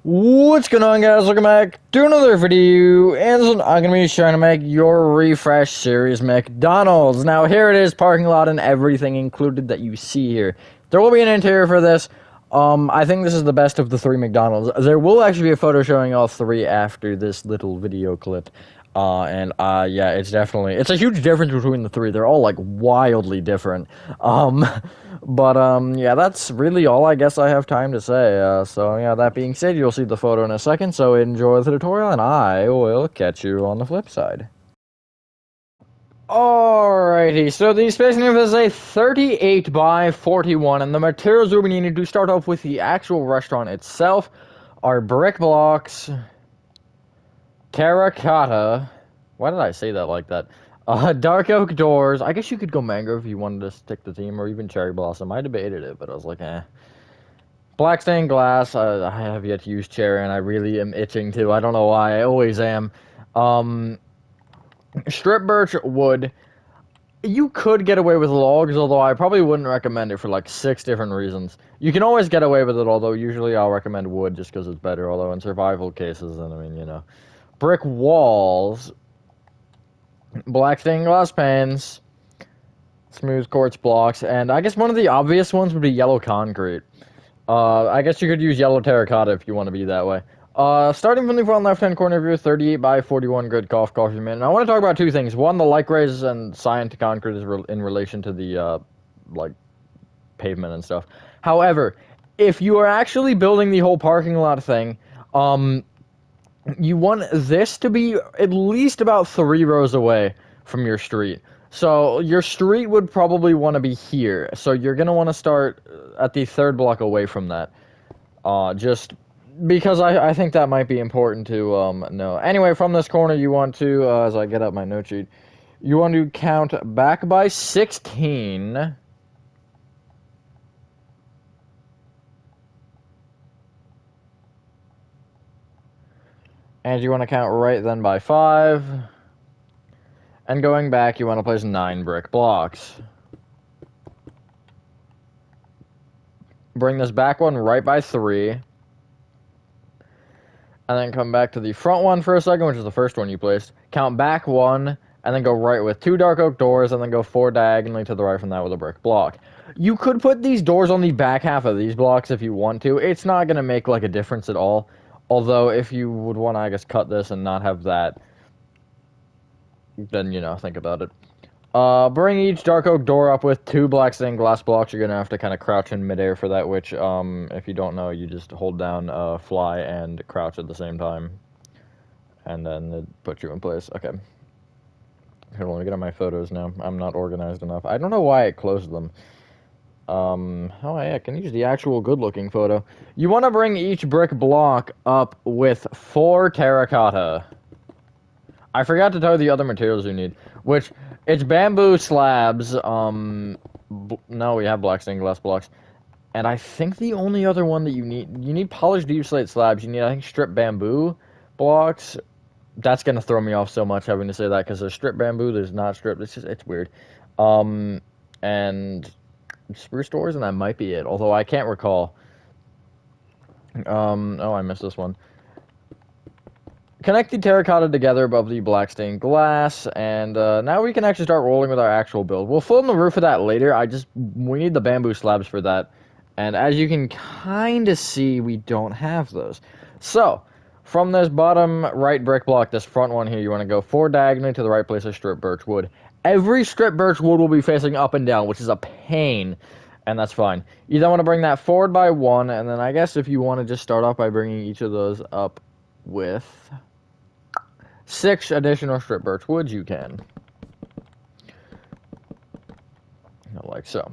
What's going on, guys? Welcome back to another video, and so I'm gonna be trying to make your refresh series McDonald's. Now here it is, parking lot and everything included that you see here. There will be an interior for this. I think this is the best of the three McDonald's. There will actually be a photo showing all three after this little video clip. Yeah, it's a huge difference between the three. They're all, like, wildly different. Yeah, that's really all I guess I have time to say. So, yeah, that being said, you'll see the photo in a second, so enjoy the tutorial, and I will catch you on the flip side. Alrighty, so the space name is a 38 by 41, and the materials we'll be needing to start off with the actual restaurant itself are brick blocks, terracotta. Why did I say that like that? Dark oak doors. I guess you could go mangrove if you wanted to stick the theme, or even cherry blossom. I debated it, but I was like, eh. Black stained glass. I have yet to use cherry, and I really am itching to. I don't know why. I always am. Strip birch wood. You could get away with logs, although I probably wouldn't recommend it for like 6 different reasons. You can always get away with it, although usually I'll recommend wood just because it's better. Although in survival cases, then I mean, you know. Brick walls, black stained glass panes, smooth quartz blocks, and I guess one of the obvious ones would be yellow concrete. I guess you could use yellow terracotta if you want to be that way. Starting from the front left-hand corner of your 38 by 41 grid coffee man. And I want to talk about 2 things. One, the light grays and cyan to concrete is in relation to the, like, pavement and stuff. However, if you are actually building the whole parking lot thing, you want this to be at least about 3 rows away from your street. So your street would probably want to be here. So you're going to want to start at the 3rd block away from that. Just because I think that might be important to know. Anyway, from this corner you want to, as I get up my note sheet, you want to count back by 16. And you want to count right then by 5. And going back, you want to place 9 brick blocks. Bring this back one right by 3. And then come back to the front one for a second, which is the first one you placed. Count back 1, and then go right with 2 dark oak doors, and then go 4 diagonally to the right from that with a brick block. You could put these doors on the back half of these blocks if you want to. It's not going to make, like, a difference at all. Although, if you would want to, I guess, cut this and not have that, then, you know, think about it. Bring each dark oak door up with 2 black stained glass blocks. You're going to have to kind of crouch in midair for that, which, if you don't know, you just hold down fly and crouch at the same time. And then it puts you in place. Okay. Hold on, let me get on my photos now. I'm not organized enough. I don't know why it closed them. Oh yeah, I can use the actual good-looking photo. You want to bring each brick block up with 4 terracotta. I forgot to tell you the other materials you need, which, it's bamboo slabs, no, we have black stained glass blocks, and I think the only other one that you need polished deep slate slabs, you need, I think, strip bamboo blocks. That's gonna throw me off so much having to say that, because there's strip bamboo, there's not strip, it's weird. And spruce doors, and that might be it, although I can't recall. Oh, I missed this one. Connect the terracotta together above the black stained glass, and now we can actually start rolling with our actual build. We'll fill in the roof of that later. We need the bamboo slabs for that, and as you can kind of see, we don't have those. So, from this bottom right brick block, this front one here, you want to go 4 diagonally to the right place of strip birch wood. Every strip birch wood will be facing up and down, which is a pain, and that's fine. You then want to bring that forward by 1, and then I guess if you want to just start off by bringing each of those up with 6 additional strip birch woods, you can. Like so.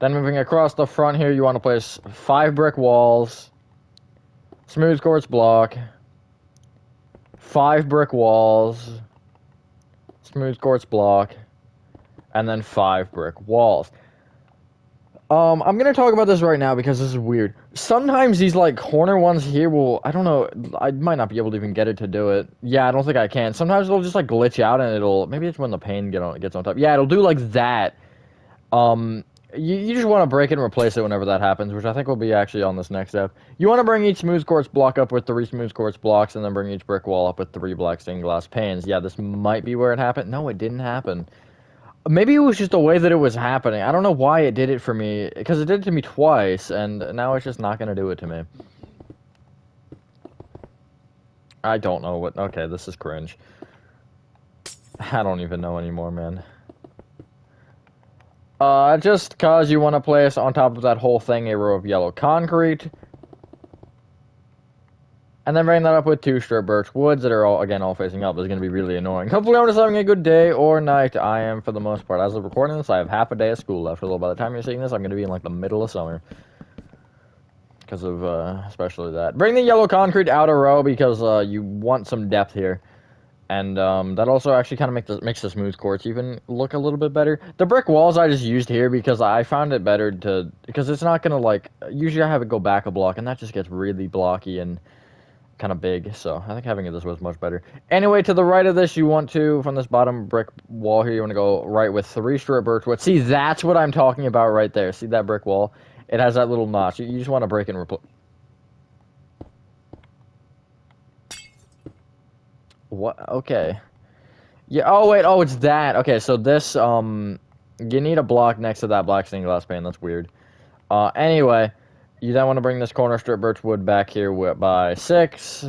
Then moving across the front here, you want to place 5 brick walls, smooth quartz block, 5 brick walls, smooth quartz block, and then 5 brick walls. I'm gonna talk about this right now because this is weird. Sometimes these, like, corner ones here will, I don't know, I might not be able to even get it to do it. Yeah, I don't think I can. Sometimes it'll just, like, glitch out and it'll, maybe it's when the pane gets on top. Yeah, it'll do like that. you just want to break it and replace it whenever that happens, which I think will be actually on this next step. You want to bring each smooth quartz block up with 3 smooth quartz blocks, and then bring each brick wall up with 3 black stained glass panes. Yeah, this might be where it happened. No, it didn't happen. Maybe it was just the way that it was happening. I don't know why it did it for me, because it did it to me twice, and now it's just not going to do it to me. I don't know what... Okay, this is cringe. I don't even know anymore, man. Just cause you want to place on top of that whole thing a row of yellow concrete. And then bring that up with 2 strip birch woods that are all facing up. Is going to be really annoying. Hopefully I'm just having a good day or night. I am for the most part. As of recording this, I have half a day of school left. Although by the time you're seeing this, I'm going to be in like the middle of summer. Because of, especially that. Bring the yellow concrete out a row because, you want some depth here. And, that also actually kind of makes the smooth quartz even look a little bit better. The brick walls I just used here because I found it better to... Because it's not going to, like... Usually I have it go back a block, and that just gets really blocky and kind of big. So I think having it this way is much better. Anyway, to the right of this, you want to... From this bottom brick wall here, you want to go right with 3 strip birch wood. See, that's what I'm talking about right there. See that brick wall? It has that little notch. You just want to break and replace... What? Okay. Yeah, oh wait, oh it's that. Okay, so this, you need a block next to that black stained glass pane. That's weird. Anyway, you then want to bring this corner strip birch wood back here by 6.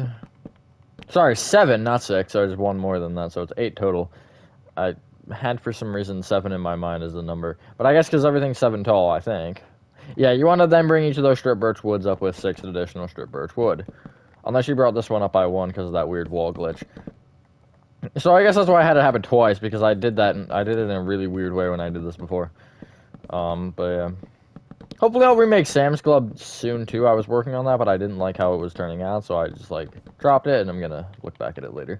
Sorry, 7, not 6. So there's 1 more than that, so it's 8 total. I had, for some reason, 7 in my mind as the number. But I guess because everything's 7 tall, I think. Yeah, you want to then bring each of those strip birch woods up with 6 additional strip birch wood. Unless you brought this one up by 1 because of that weird wall glitch. So I guess that's why I had it happen twice, because I did that, and I did it in a really weird way when I did this before. But yeah. Hopefully I'll remake Sam's Club soon, too. I was working on that, but I didn't like how it was turning out, so I just, like, dropped it, and I'm gonna look back at it later.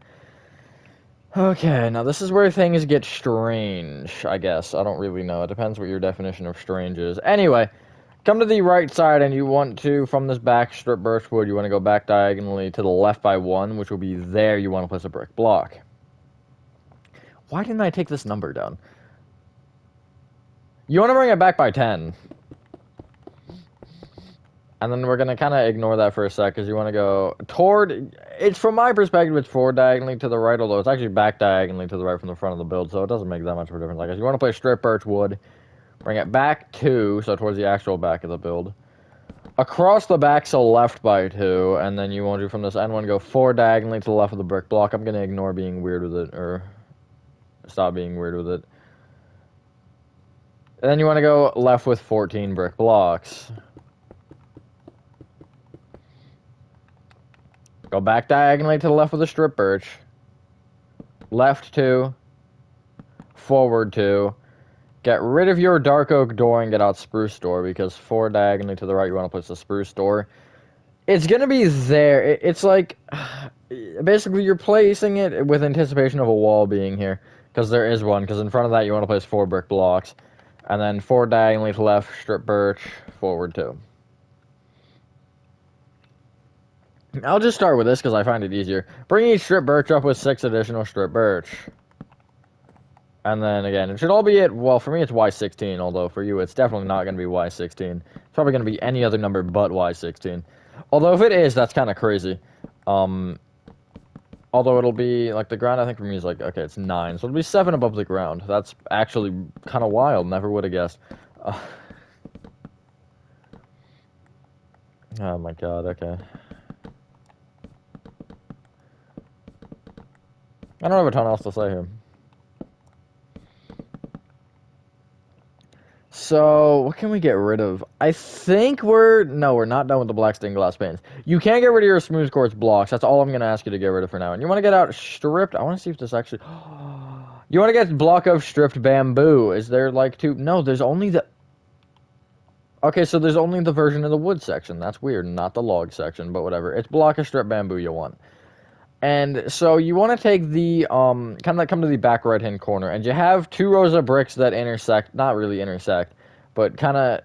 Okay, now this is where things get strange, I guess. I don't really know. It depends what your definition of strange is. Anyway, come to the right side, and you want to, from this back strip birch wood, you want to go back diagonally to the left by 1, which will be there. You want to place a brick block. Why didn't I take this number down? You want to bring it back by 10. And then we're going to kind of ignore that for a sec, because you want to go toward... It's, from my perspective, it's forward diagonally to the right, although it's actually back diagonally to the right from the front of the build, so it doesn't make that much of a difference. I guess you want to place strip birch wood, bring it back 2, so towards the actual back of the build. Across the back, so left by 2, and then you want to, from this end one, go forward diagonally to the left of the brick block. I'm going to ignore being weird with it, or... Stop being weird with it. And then you want to go left with 14 brick blocks. Go back diagonally to the left with the strip birch. Left 2. Forward 2. Get rid of your dark oak door and get out spruce door, because forward diagonally to the right you want to place the spruce door. It's going to be there. It's like... Basically, you're placing it with anticipation of a wall being here. Because there is one, because in front of that you want to place 4 brick blocks. And then forward diagonally to left, strip birch, forward 2. I'll just start with this because I find it easier. Bring each strip birch up with 6 additional strip birch. And then again, it should all be at, well, for me it's Y16, although for you it's definitely not going to be Y16. It's probably going to be any other number but Y16. Although if it is, that's kind of crazy. Although it'll be, like, the ground, I think for me is, like, okay, it's 9. So it'll be 7 above the ground. That's actually kind of wild. Never would have guessed. Oh, my God, okay. I don't have a ton else to say here. So, what can we get rid of? I think no, we're not done with the black stained glass panes. You can't get rid of your smooth quartz blocks. That's all I'm going to ask you to get rid of for now. And you want to get out stripped... I want to see if this actually... You want to get block of stripped bamboo. Is there, like, 2... No, there's only the... Okay, so there's only the version of the wood section. That's weird. Not the log section, but whatever. It's block of stripped bamboo you want. And so you want to take the, kind of like come to the back right-hand corner, and you have 2 rows of bricks that intersect, not really intersect, but kind of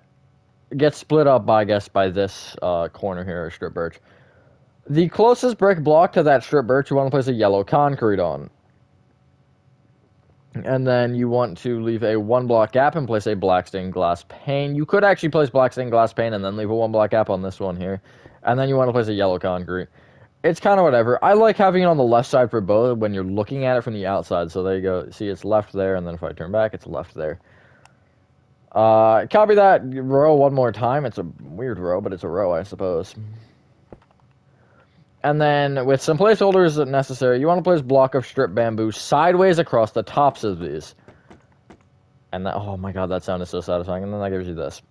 get split up, I guess, by this corner here, strip birch. The closest brick block to that strip birch, you want to place a yellow concrete on. And then you want to leave a 1 block gap and place a black stained glass pane. You could actually place black stained glass pane and then leave a 1 block gap on this one here. And then you want to place a yellow concrete. It's kind of whatever. I like having it on the left side for both when you're looking at it from the outside. So there you go. See, it's left there, and then if I turn back, it's left there. Copy that row one more time. It's a weird row, but it's a row, I suppose. And then, with some placeholders necessary, you want to place a block of strip bamboo sideways across the tops of these. And that, oh my god, that sound is so satisfying. And then that gives you this.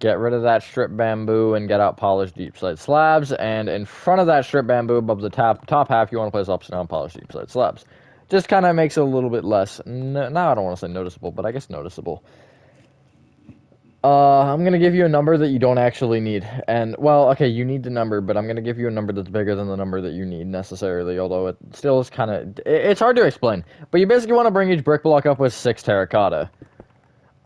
Get rid of that strip bamboo and get out polished deep slate slabs. And in front of that strip bamboo, above the top half, you want to place upside down polished deep slate slabs. Just kind of makes it a little bit less, now I don't want to say noticeable, but I guess noticeable. I'm going to give you a number that you don't actually need. And, well, okay, you need the number, but I'm going to give you a number that's bigger than the number that you need necessarily, although it still is kind of, it's hard to explain. But you basically want to bring each brick block up with 6 terracotta.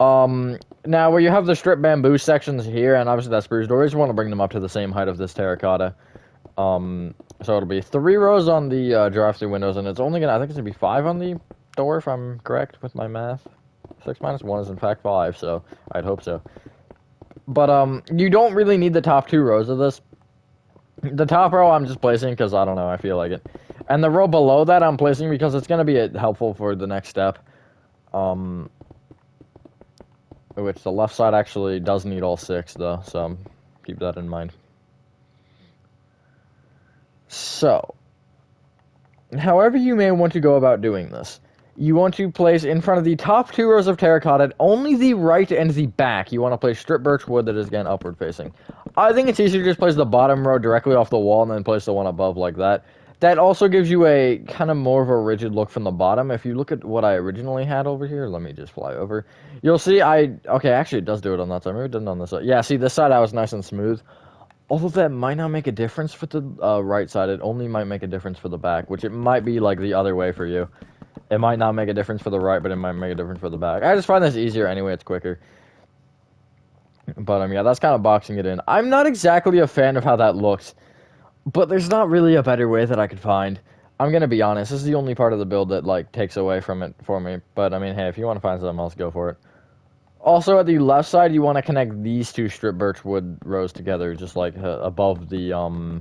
Now, where you have the strip bamboo sections here, and obviously that spruce door, you just want to bring them up to the same height of this terracotta. So it'll be 3 rows on the drive-through windows, and it's only going to, I think it's going to be 5 on the door, if I'm correct with my math. 6 minus 1 is in fact 5, so I'd hope so. But, you don't really need the top 2 rows of this. The top row I'm just placing because, I don't know, I feel like it. And the row below that I'm placing because it's going to be helpful for the next step. Which the left side actually does need all 6, though, so keep that in mind. So, however you may want to go about doing this, you want to place in front of the top 2 rows of terracotta, only the right and the back, you want to place strip birch wood that is, again, upward facing. I think it's easier to just place the bottom row directly off the wall and then place the one above like that. That also gives you a kind of more of a rigid look from the bottom. If you look at what I originally had over here, let me just fly over. You'll see okay, actually it does do it on that side. Maybe it didn't on this side. Yeah, see, this side I was nice and smooth. Although that might not make a difference for the right side, it only might make a difference for the back, which it might be like the other way for you. It might not make a difference for the right, but it might make a difference for the back. I just find this easier anyway, it's quicker. But, yeah, that's kind of boxing it in. I'm not exactly a fan of how that looks, but there's not really a better way that I could find. I'm gonna be honest, this is the only part of the build that, like, takes away from it for me. But, I mean, hey, if you want to find something else, go for it. Also, at the left side, you want to connect these 2 strip birch wood rows together, just, like, above the,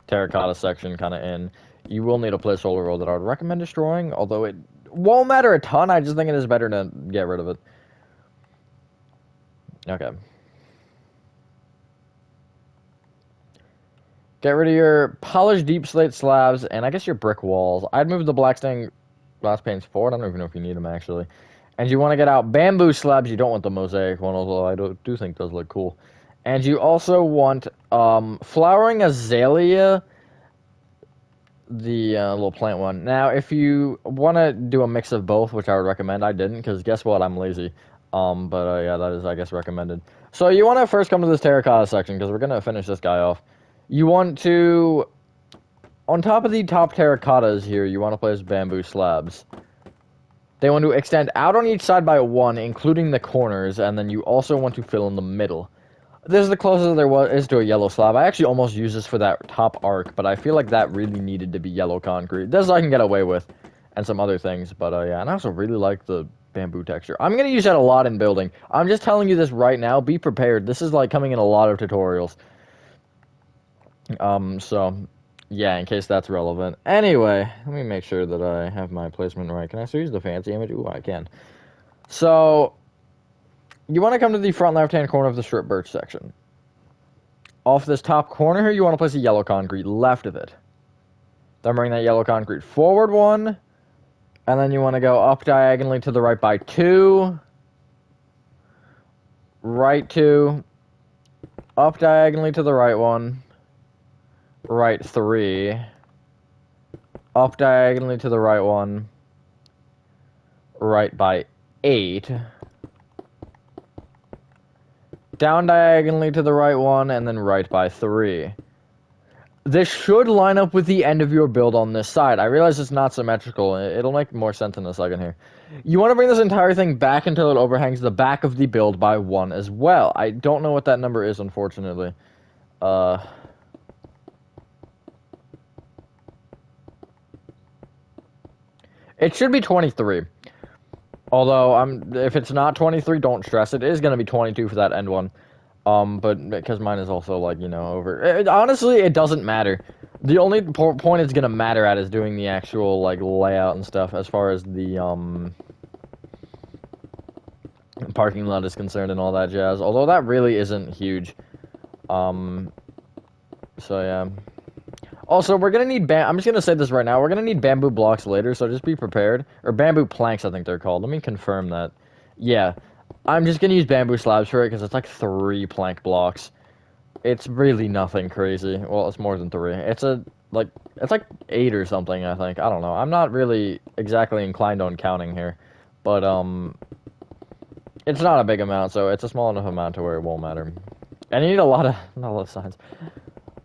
terracotta section kind of in. You will need a placeholder roll that I would recommend destroying, although it won't matter a ton. I just think it is better to get rid of it. Okay. Get rid of your polished deep slate slabs, and I guess your brick walls. I'd move the black stained glass panes forward. I don't even know if you need them, actually. And you want to get out bamboo slabs. You don't want the mosaic one, although I do think those look cool. And you also want flowering azalea, the little plant one. Now, if you want to do a mix of both, which I would recommend, I didn't, because guess what? I'm lazy. But yeah, that is, I guess, recommended. So you want to first come to this terracotta section, because we're going to finish this guy off. You want to, on top of the top terracottas here, you want to place bamboo slabs. They want to extend out on each side by 1, including the corners, and then you also want to fill in the middle. This is the closest there is to a yellow slab. I actually almost used this for that top arc, but I feel like that really needed to be yellow concrete. This I can get away with, and some other things, but yeah, and I also really like the bamboo texture. I'm going to use that a lot in building. I'm just telling you this right now. Be prepared. This is like coming in a lot of tutorials. So, yeah, in case that's relevant. Anyway, let me make sure that I have my placement right. Can I still use the fancy image? Ooh, I can. So, you want to come to the front left-hand corner of the strip birch section. Off this top corner here, you want to place a yellow concrete left of it. Then bring that yellow concrete forward 1. And then you want to go up diagonally to the right by 2. Right 2. Up diagonally to the right 1. Right 3, up diagonally to the right 1, right by 8, down diagonally to the right 1, and then right by 3. This should line up with the end of your build on this side. I realize it's not symmetrical. It'll make more sense in a second here. You want to bring this entire thing back until it overhangs the back of the build by 1 as well. I don't know what that number is, unfortunately. It should be 23. Although, if it's not 23, don't stress. It is going to be 22 for that end one. But because mine is also, like, you know, over. Honestly, it doesn't matter. The only point it's going to matter at is doing the actual, like, layout and stuff as far as the, parking lot is concerned and all that jazz. Although that really isn't huge. So, yeah. Also, we're gonna need I'm just gonna say this right now. We're gonna need bamboo blocks later, so just be prepared. Or bamboo planks, I think they're called. Let me confirm that. Yeah, I'm just gonna use bamboo slabs for it because it's like 3 plank blocks. It's really nothing crazy. Well, it's more than 3. It's like 8 or something. I think. I don't know. I'm not really exactly inclined on counting here, but it's not a big amount, so it's a small enough amount to where it won't matter. And you need not a lot of signs.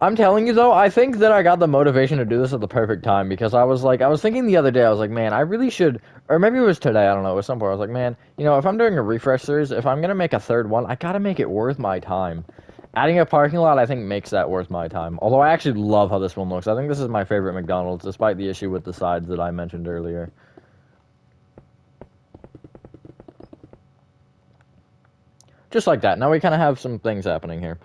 I'm telling you, though, I think that I got the motivation to do this at the perfect time, because I was thinking the other day, I was like, man, I really should, or maybe it was today, I don't know, it was somewhere, I was like, man, you know, if I'm doing a refresh series, if I'm gonna make a 3rd one, I gotta make it worth my time. Adding a parking lot, I think, makes that worth my time. Although I actually love how this one looks. I think this is my favorite McDonald's, despite the issue with the sides that I mentioned earlier. Just like that. Now we kind of have some things happening here.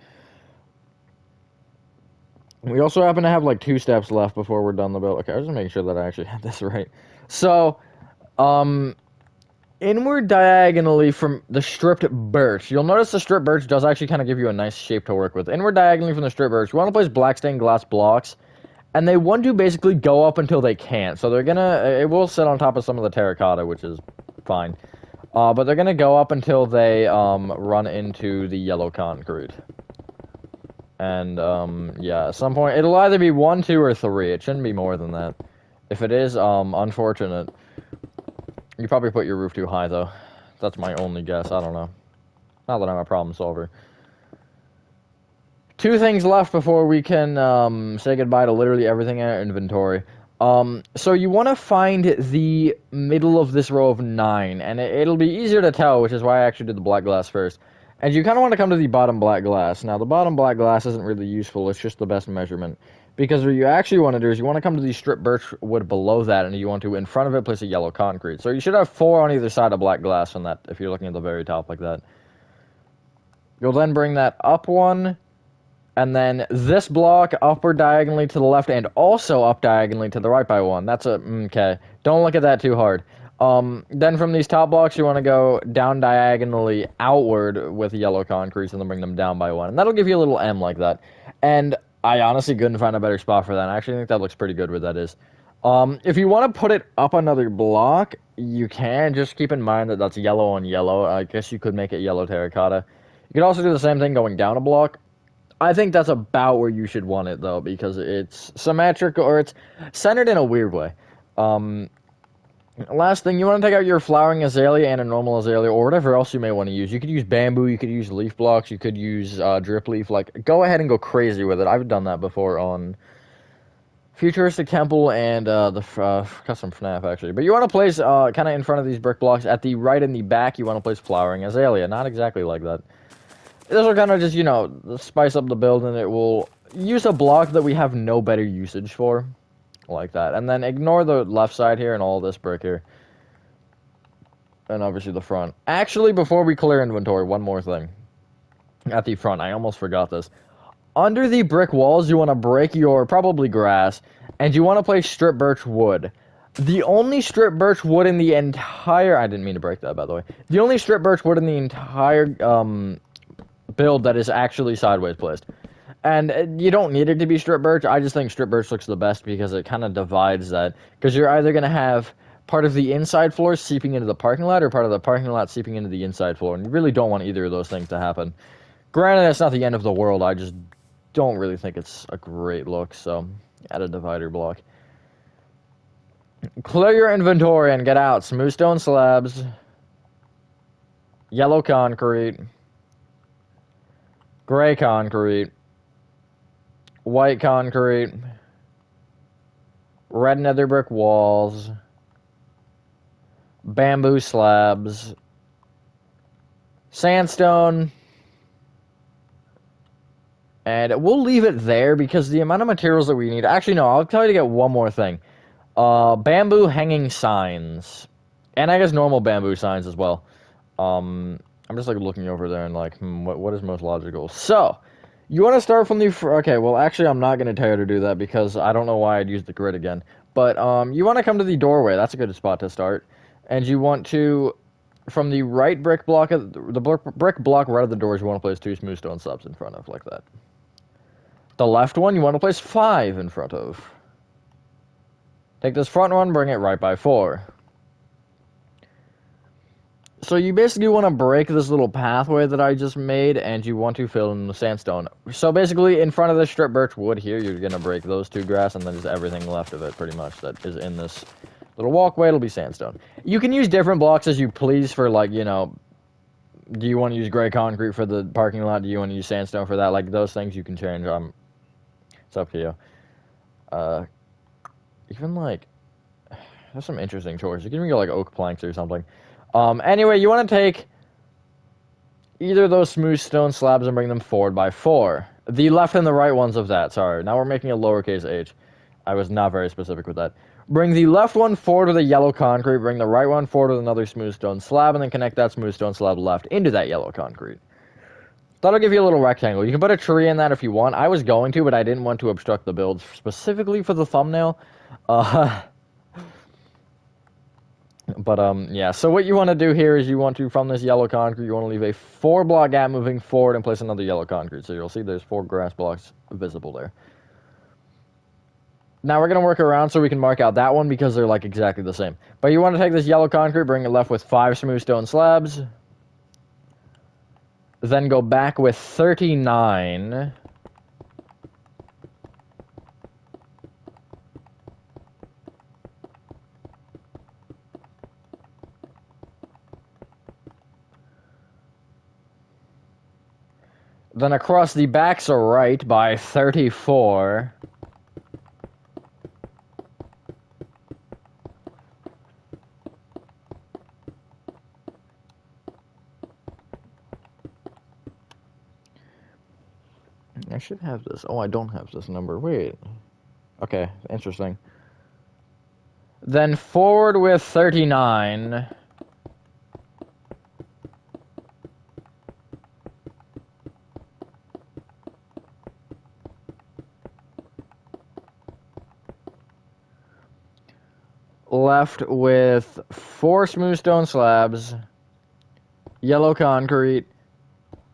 We also happen to have, like, 2 steps left before we're done the build. Okay, I was just making sure that I actually had this right. So, inward diagonally from the stripped birch. You'll notice the stripped birch does actually kind of give you a nice shape to work with. Inward diagonally from the stripped birch, you want to place black stained glass blocks, and they want to basically go up until they can't. So they're gonna, it will sit on top of some of the terracotta, which is fine. But they're gonna go up until they, run into the yellow concrete. And, yeah, at some point, it'll either be 1, 2, or 3. It shouldn't be more than that. If it is, unfortunate. You probably put your roof too high, though. That's my only guess. I don't know. Not that I'm a problem solver. 2 things left before we can, say goodbye to literally everything in our inventory. So you want to find the middle of this row of 9, and it'll be easier to tell, which is why I actually did the black glass first. And you kind of want to come to the bottom black glass. Now, the bottom black glass isn't really useful, it's just the best measurement. Because what you actually want to do is you want to come to the stripped birch wood below that, and you want to, in front of it, place a yellow concrete. So you should have 4 on either side of black glass on that, if you're looking at the very top like that. You'll then bring that up 1, and then this block upward diagonally to the left, and also up diagonally to the right by 1. That's okay. Don't look at that too hard. Then from these top blocks, you want to go down diagonally outward with yellow concretes, and then bring them down by 1. And that'll give you a little M like that. And I honestly couldn't find a better spot for that. I actually think that looks pretty good where that is. If you want to put it up another block, you can. Just keep in mind that that's yellow on yellow. I guess you could make it yellow terracotta. You could also do the same thing going down a block. I think that's about where you should want it, though, because it's symmetrical, or it's centered in a weird way. Last thing, you want to take out your flowering azalea and a normal azalea, or whatever else you may want to use. You could use bamboo, you could use leaf blocks, you could use drip leaf. Like, go ahead and go crazy with it. I've done that before on Futuristic Temple and the custom FNAF, actually. But you want to place, kind of in front of these brick blocks, at the right and the back, you want to place flowering azalea. Not exactly like that. This will kind of just, you know, spice up the build, and it will use a block that we have no better usage for. Like that. And then ignore the left side here and all this brick here. And obviously the front. Actually, before we clear inventory, one more thing. At the front, I almost forgot this. Under the brick walls, you want to break your, probably grass, and you want to place strip birch wood. The only strip birch wood in the entire... I didn't mean to break that, by the way. The only strip birch wood in the entire build that is actually sideways placed. And you don't need it to be strip birch. I just think strip birch looks the best because it kind of divides that. Because you're either going to have part of the inside floor seeping into the parking lot, or part of the parking lot seeping into the inside floor. And you really don't want either of those things to happen. Granted, it's not the end of the world. I just don't really think it's a great look. So, add a divider block. Clear your inventory and get out. Smooth stone slabs. Yellow concrete. Gray concrete. White concrete, red nether brick walls, bamboo slabs, sandstone, and we'll leave it there because the amount of materials that we need... Actually, no, I'll tell you to get one more thing. Bamboo hanging signs. And I guess normal bamboo signs as well. I'm just like looking over there and like, what is most logical? So, you want to start from the... Okay, well, actually, I'm not going to tell you to do that because I don't know why I'd use the grid again. But, you want to come to the doorway. That's a good spot to start. And you want to... From the right brick block, the brick block right of the doors, you want to place 2 smooth stone slabs in front of, like that. The left one, you want to place 5 in front of. Take this front one, bring it right by 4. So you basically want to break this little pathway that I just made, and you want to fill in the sandstone. So basically, in front of the strip birch wood here, you're going to break those 2 grass, and then just everything left of it, pretty much, that is in this little walkway, it'll be sandstone. You can use different blocks as you please for, like, you know, do you want to use gray concrete for the parking lot? Do you want to use sandstone for that? Like, those things you can change. It's up to you. Even, like, there's some interesting choices. You can even go, like, oak planks or something. Anyway, you want to take either of those smooth stone slabs and bring them forward by 4. The left and the right ones of that, sorry. Now we're making a lowercase h. I was not very specific with that. Bring the left one forward with a yellow concrete, bring the right one forward with another smooth stone slab, and then connect that smooth stone slab left into that yellow concrete. That'll give you a little rectangle. You can put a tree in that if you want. I was going to, but I didn't want to obstruct the build specifically for the thumbnail. Yeah, so what you want to do here is you want to, from this yellow concrete, you want to leave a 4-block gap moving forward and place another yellow concrete. So you'll see there's 4 grass blocks visible there. Now we're going to work around so we can mark out that one because they're like exactly the same. But you want to take this yellow concrete, bring it left with 5 smooth stone slabs. Then go back with 39. Then across the backs are right by 34. I should have this. Oh, I don't have this number. Wait. Okay, interesting. Then forward with 39. Left with 4 smooth stone slabs. Yellow concrete.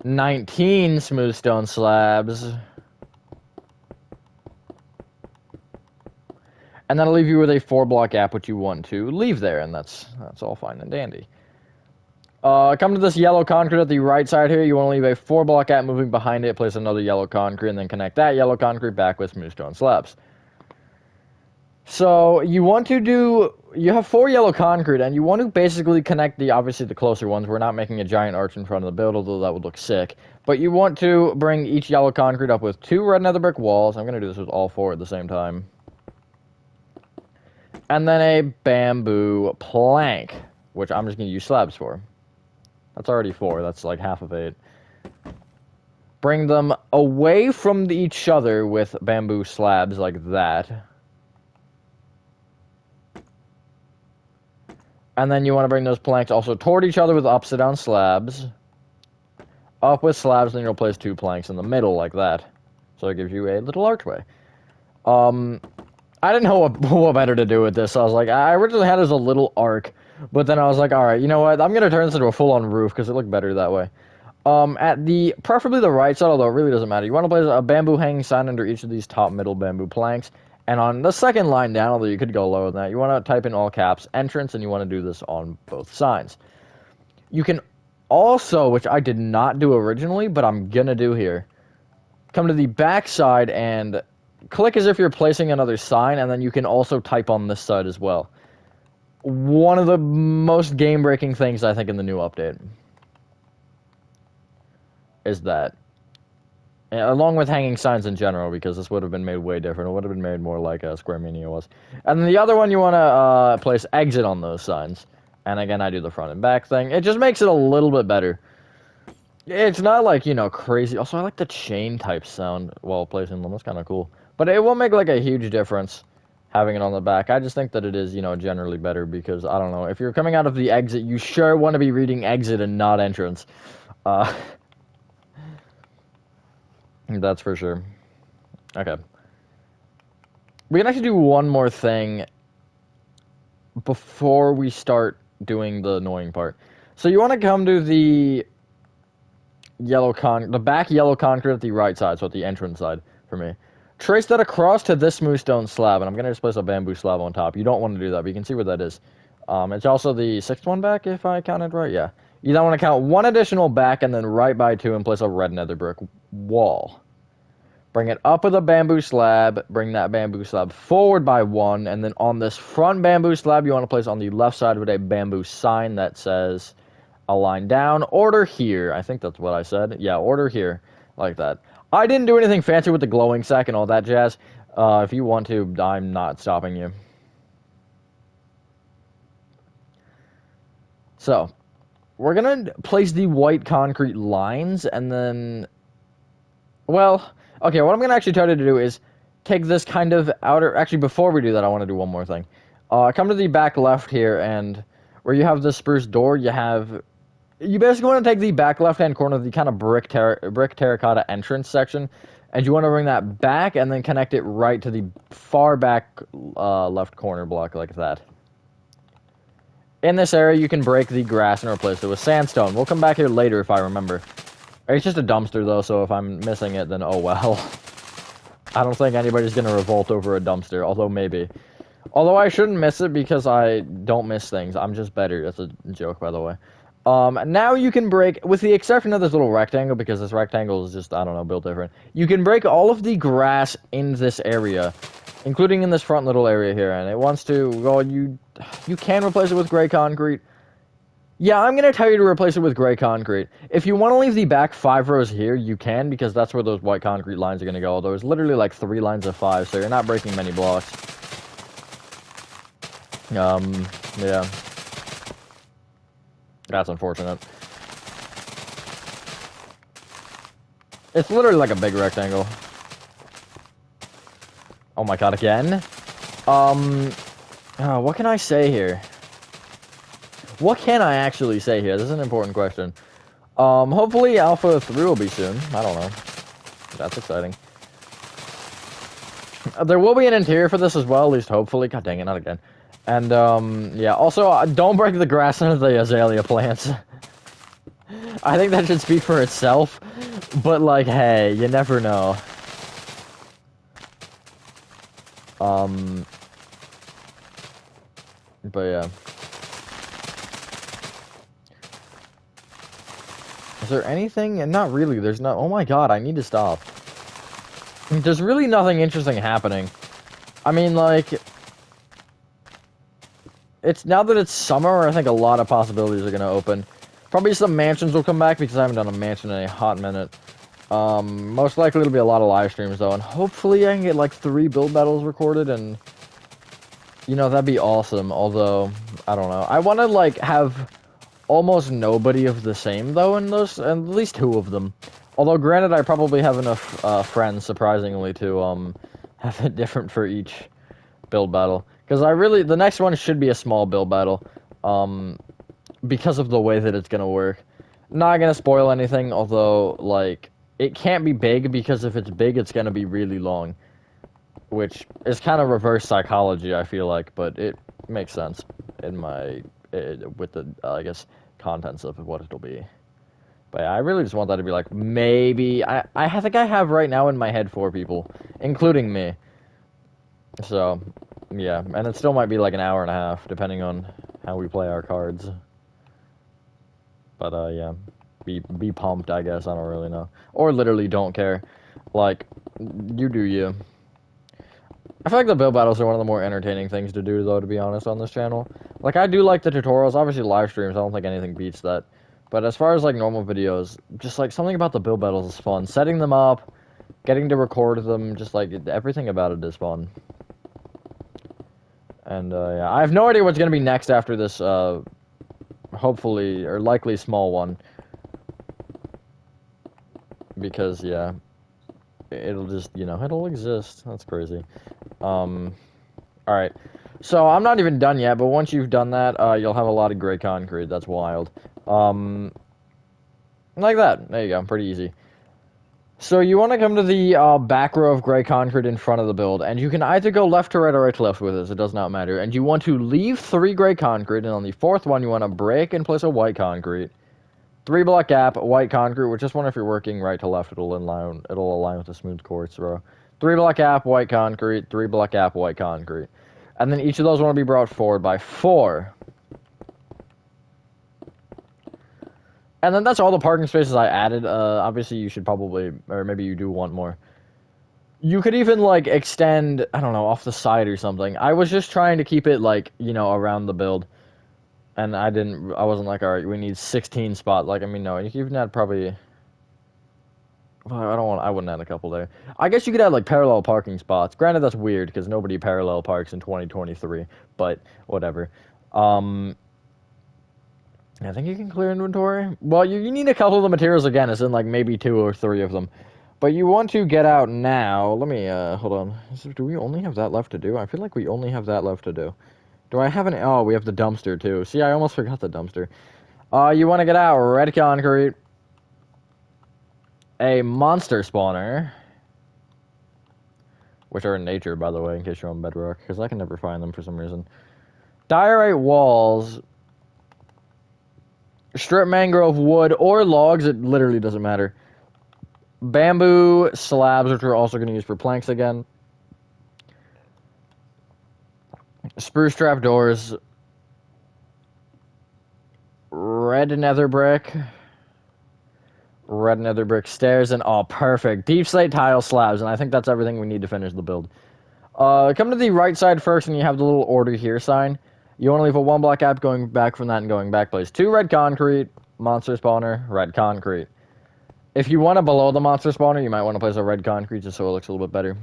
19 smooth stone slabs. And that'll leave you with a 4-block gap, which you want to leave there, and that's all fine and dandy. Come to this yellow concrete at the right side here. You want to leave a 4-block gap moving behind it, place another yellow concrete, and then connect that yellow concrete back with smooth stone slabs. So you want to do, you have 4 yellow concrete, and you want to basically connect obviously the closer ones. We're not making a giant arch in front of the build, although that would look sick. But you want to bring each yellow concrete up with 2 red nether brick walls. I'm going to do this with all 4 at the same time. And then a bamboo plank, which I'm just going to use slabs for. That's already 4. That's like half of 8. Bring them away from each other with bamboo slabs like that. And then you want to bring those planks also toward each other with upside down slabs. Up with slabs, then you'll place 2 planks in the middle like that. So it gives you a little archway. I didn't know what better to do with this. So I was like, I originally had it as a little arc. But then I was like, alright, you know what? I'm going to turn this into a full-on roof because it looked better that way. At the, preferably the right side, although it really doesn't matter. You want to place a bamboo hanging sign under each of these top middle bamboo planks. And on the second line down, although you could go lower than that, you want to type in all caps entrance, and you want to do this on both sides. You can also, which I did not do originally, but I'm going to do here, come to the back side and click as if you're placing another sign, and then you can also type on this side as well. One of the most game-breaking things, I think, in the new update is that. Along with hanging signs in general, because this would have been made way different. It would have been made more like Square Mania was. And then the other one, you want to place exit on those signs. And again, I do the front and back thing. It just makes it a little bit better. It's not like, you know, crazy. Also, I like the chain type sound while placing them. That's kind of cool. But it won't make like a huge difference having it on the back. I just think that it is, you know, generally better because, I don't know, if you're coming out of the exit, you sure want to be reading exit and not entrance. That's for sure. Okay. We can actually do one more thing before we start doing the annoying part. So you want to come to the the back yellow concrete at the right side, so at the entrance side for me. Trace that across to this smooth stone slab, and I'm going to just place a bamboo slab on top. You don't want to do that, but you can see where that is. It's also the sixth one back, if I counted right. Yeah. You don't want to count one additional back, and then right by two, and place a red nether brick wall. Bring it up with a bamboo slab, bring that bamboo slab forward by one, and then on this front bamboo slab, you want to place on the left side with a bamboo sign that says, a line down, order here. I think that's what I said. Yeah, order here, like that. I didn't do anything fancy with the glowing sack and all that jazz. If you want to, I'm not stopping you. So, we're gonna place the white concrete lines, and then, well, okay, what I'm gonna actually try to do is take this kind of outer, actually, before we do that, I want to do one more thing. Come to the back left here, and where you have the spruce door, you basically want to take the back left-hand corner of the kind of brick terracotta entrance section, and you want to bring that back and then connect it right to the far back left corner block like that. In this area, you can break the grass and replace it with sandstone. We'll come back here later if I remember. It's just a dumpster, though, so if I'm missing it, then oh well. I don't think anybody's going to revolt over a dumpster, although maybe. Although I shouldn't miss it because I don't miss things. I'm just better. That's a joke, by the way. Now you can break, with the exception of this little rectangle, because this rectangle is just, I don't know, built different. You can break all of the grass in this area, including in this front little area here, and it wants to, well, you can replace it with gray concrete. Yeah, I'm going to tell you to replace it with gray concrete. If you want to leave the back 5 rows here, you can, because that's where those white concrete lines are going to go, although it's literally like 3 lines of 5, so you're not breaking many blocks. Yeah. That's unfortunate. It's literally like a big rectangle. Oh my god, again? What can I say here? What can I actually say here? This is an important question. Hopefully Alpha 3 will be soon. I don't know. That's exciting. There will be an interior for this as well, at least hopefully. God dang it, not again. And, yeah, also, don't break the grass into the azalea plants. I think that should speak for itself, but, like, hey, you never know. But, yeah. Is there anything? Not really, there's not. Oh my god, I need to stop. There's really nothing interesting happening. I mean, like, it's now that it's summer, I think a lot of possibilities are going to open. Probably some mansions will come back because I haven't done a mansion in a hot minute. Most likely it'll be a lot of live streams though, and hopefully I can get like 3 build battles recorded, and you know, that'd be awesome. Although, I don't know. I want to like have almost nobody of the same though in those, and at least 2 of them. Although granted, I probably have enough friends surprisingly to have it different for each build battle. Because the next one should be a small build battle, because of the way that it's gonna work. Not gonna spoil anything, although, like, it can't be big, because if it's big, it's gonna be really long. Which is kind of reverse psychology, I feel like, but it makes sense in with the, I guess, contents of what it'll be. But yeah, I really just want that to be, like, maybe, I think I have right now in my head 4 people, including me. So, yeah, and it still might be like an hour and a half, depending on how we play our cards. But, yeah, be pumped, I guess, I don't really know. Or literally don't care. Like, you do you. I feel like the build battles are one of the more entertaining things to do, though, to be honest, on this channel. Like, I do like the tutorials, obviously live streams, I don't think anything beats that. But as far as, like, normal videos, just, like, something about the build battles is fun. Setting them up, getting to record them, just, like, everything about it is fun. And, yeah, I have no idea what's gonna be next after this, hopefully, or likely small one. Because, yeah, it'll just, you know, it'll exist. That's crazy. Alright. So, I'm not even done yet, but once you've done that, you'll have a lot of gray concrete. That's wild. Like that. There you go. Pretty easy. So, you want to come to the back row of gray concrete in front of the build, and you can either go left to right or right to left with this. It does not matter. And you want to leave 3 gray concrete, and on the 4th one, you want to break and place a white concrete. 3 block gap, white concrete, which just one if you're working right to left, it'll align with the smooth quartz row. 3 block gap, white concrete, 3 block gap, white concrete. And then each of those want to be brought forward by 4. And then that's all the parking spaces I added. Obviously, you should probably, or maybe you do want more. You could even, like, extend, I don't know, off the side or something. I was just trying to keep it, like, you know, around the build. And I wasn't like, alright, we need 16 spots. Like, I mean, no, you could even add probably... Well, I wouldn't add a couple there. I guess you could add, like, parallel parking spots. Granted, that's weird, because nobody parallel parks in 2023. But, whatever. I think you can clear inventory. Well, you need a couple of the materials again. It's in, like, maybe 2 or 3 of them. But you want to get out now. Let me, hold on. Do we only have that left to do? I feel like we only have that left to do. Do I have an... Oh, we have the dumpster, too. See, I almost forgot the dumpster. You want to get out red concrete. A monster spawner. Which are in nature, by the way, in case you're on Bedrock. Because I can never find them for some reason. Diorite walls. Strip mangrove wood or logs. It literally doesn't matter. Bamboo slabs, which we're also going to use for planks again. Spruce trap doors. Red nether brick. Red nether brick stairs, and oh, perfect. Deep slate tile slabs, and I think that's everything we need to finish the build. Come to the right side first, and you have the little order here sign. You want to leave a 1 block gap going back from that and going back. Place 2 red concrete, monster spawner, red concrete. If you want to below the monster spawner, you might want to place a red concrete just so it looks a little bit better.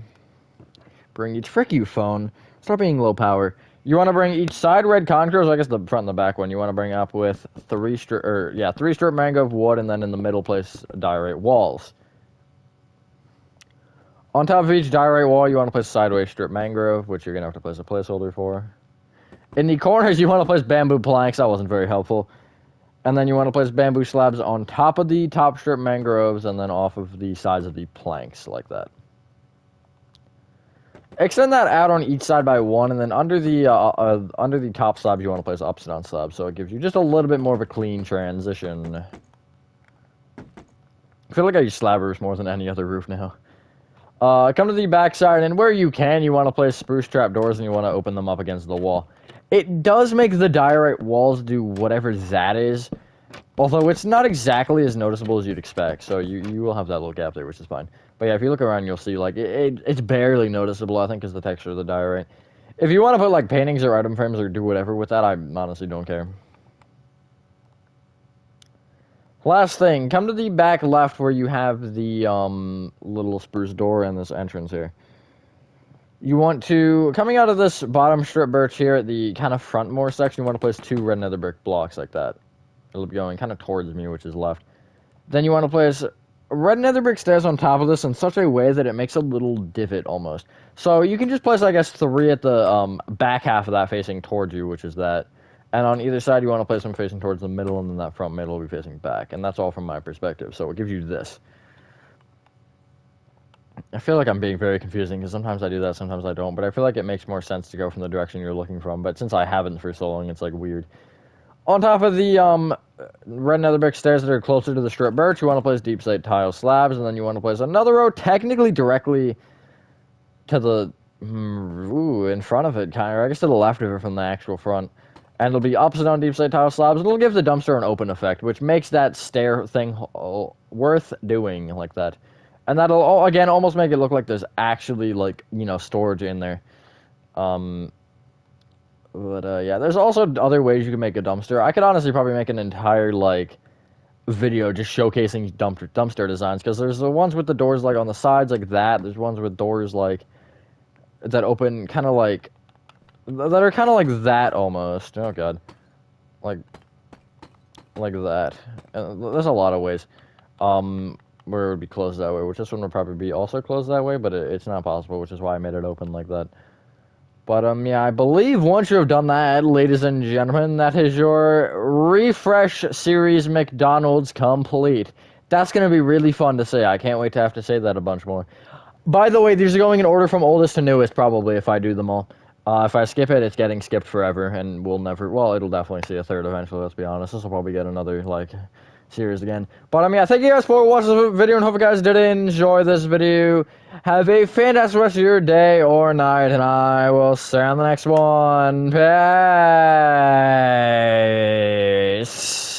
Bring each frick you phone. Stop being low power. You want to bring each side red concrete, so I guess the front and the back one. You want to bring up with 3 strip mangrove wood, and then in the middle place diorite walls. On top of each diorite wall, you want to place sideways strip mangrove, which you're gonna have to place a placeholder for. In the corners, you want to place bamboo planks. That wasn't very helpful. And then you want to place bamboo slabs on top of the top strip mangroves, and then off of the sides of the planks, like that. Extend that out on each side by 1, and then under the top slabs, you want to place upside down slabs, so it gives you just a little bit more of a clean transition. I feel like I use slab roofs more than any other roof now. Come to the back side, and where you can, you want to place spruce trap doors, and you want to open them up against the wall. It does make the diorite walls do whatever that is, although it's not exactly as noticeable as you'd expect, so you will have that little gap there, which is fine. But yeah, if you look around, you'll see, like, it's barely noticeable, I think, is the texture of the diorite. If you want to put, like, paintings or item frames or do whatever with that, I honestly don't care. Last thing, come to the back left where you have the, little spruce door and this entrance here. You want to, coming out of this bottom strip birch here at the kind of front more section, you want to place 2 red nether brick blocks like that. It'll be going kind of towards me, which is left. Then you want to place red nether brick stairs on top of this in such a way that it makes a little divot almost. So you can just place, I guess, 3 at the back half of that facing towards you, which is that. And on either side, you want to place them facing towards the middle, and then that front middle will be facing back. And that's all from my perspective. So it gives you this. I feel like I'm being very confusing, because sometimes I do that, sometimes I don't. But I feel like it makes more sense to go from the direction you're looking from. But since I haven't for so long, it's, like, weird. On top of the red nether brick stairs that are closer to the strip birch, you want to place deep slate tile slabs, and then you want to place another row technically directly to the in front of it, kind of, I guess to the left of it from the actual front. And it'll be upside down deep slate tile slabs. It'll give the dumpster an open effect, which makes that stair thing worth doing like that. And that'll, again, almost make it look like there's actually, like, you know, storage in there. Yeah, there's also other ways you can make a dumpster. I could honestly probably make an entire, like, video just showcasing dumpster designs, because there's the ones with the doors, like, on the sides like that. There's ones with doors, like, that open kind of, like, that are kind of like that almost. Oh, God. Like that. There's a lot of ways. Where it would be closed that way, which this one would probably be also closed that way, but it's not possible, which is why I made it open like that. But yeah, I believe once you have done that, ladies and gentlemen, that is your refresh series McDonald's complete. That's gonna be really fun to say. I can't wait to have to say that a bunch more. By the way, these are going in order from oldest to newest, probably, if I do them all. If I skip it, it's getting skipped forever, and we'll never... Well, it'll definitely see a third eventually, let's be honest. This will probably get another, like, series again. But, yeah, thank you guys for watching this video, and hope you guys did enjoy this video. Have a fantastic rest of your day or night, and I will see you on the next one. Peace.